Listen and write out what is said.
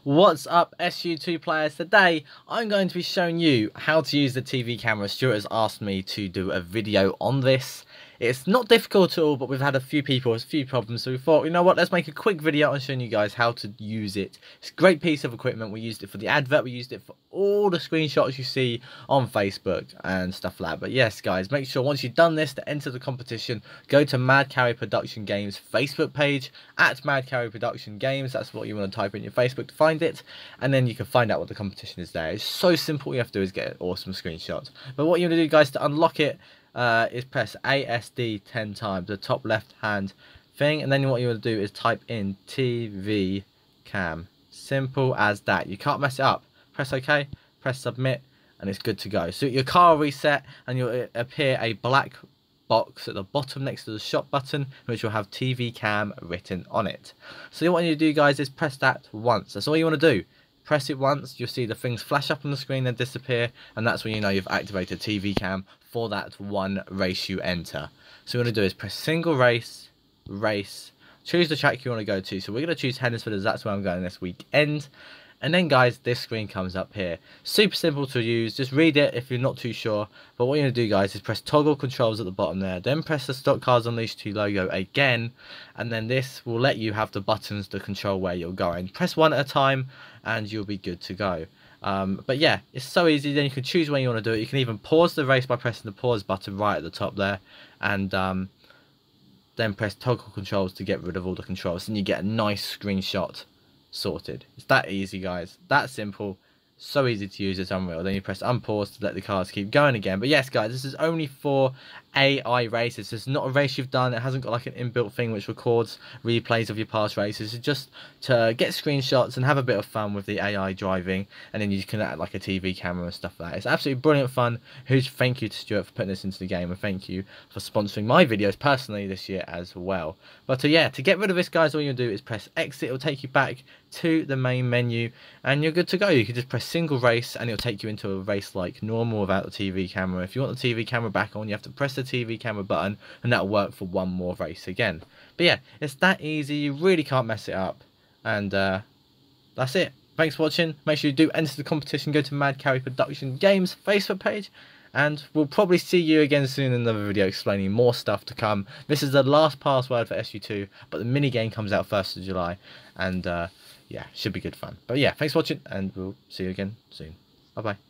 What's up, SU2 players? Today I'm going to be showing you how to use the TV camera. Stuart has asked me to do a video on this. It's not difficult at all, but we've had a few problems, so we thought, you know what, let's make a quick video on showing you guys how to use it. It's a great piece of equipment. We used it for the advert, we used it for all the screenshots you see on Facebook and stuff like that. But yes, guys, make sure once you've done this to enter the competition, go to Mad Carry Production Games Facebook page at Mad Carry Production Games. That's what you want to type in your Facebook to find it, and then you can find out what the competition is there. It's so simple. All you have to do is get an awesome screenshot. But what you want to do, guys, to unlock it is press ASD 10 times, the top left hand thing, and then what you want to do is type in TV cam. Simple as that. You can't mess it up. Press OK, press submit, and it's good to go. So your car will reset and you'll appear a black box at the bottom next to the shop button, which will have TV cam written on it. So what you do, guys, is press that once. That's all you want to do. Press it once, you'll see the things flash up on the screen and disappear, and that's when you know you've activated TV cam for that one race you enter. So what you want to do is press single race, choose the track you want to go to. So we're going to choose Hednesford as that's where I'm going this weekend. And then, guys, this screen comes up here. Super simple to use. Just read it if you're not too sure. But what you're going to do, guys, is press toggle controls at the bottom there. Then press the Stock Cars Unleashed 2 logo again. And then this will let you have the buttons to control where you're going. Press one at a time and you'll be good to go. But yeah, it's so easy. Then you can choose when you want to do it. You can even pause the race by pressing the pause button right at the top there. And then press toggle controls to get rid of all the controls. And you get a nice screenshot sorted. It's that easy, guys, that simple, so easy to use. It's unreal. Then you press unpause to let the cars keep going again. But yes, guys, this is only for AI races. It's not a race you've done. It hasn't got like an inbuilt thing which records replays of your past races. It's just to get screenshots and have a bit of fun with the AI driving, and then you can add like a TV camera and stuff like that. It's absolutely brilliant fun. Huge thank you to Stuart for putting this into the game, and thank you for sponsoring my videos personally this year as well. But yeah, to get rid of this, guys, all you do is press exit. It'll take you back to the main menu and you're good to go. You can just press single race and it'll take you into a race like normal without the TV camera. If you want the TV camera back on, you have to press the TV camera button and that'll work for one more race again. But yeah, it's that easy. You really can't mess it up. And that's it. Thanks for watching. Make sure you do enter the competition. Go to Mad Carry Production Games Facebook page, and we'll probably see you again soon in another video explaining more stuff to come. This is the last password for SU2, but the mini game comes out 1st of July, and yeah, should be good fun. But yeah, thanks for watching, and we'll see you again soon. Bye bye.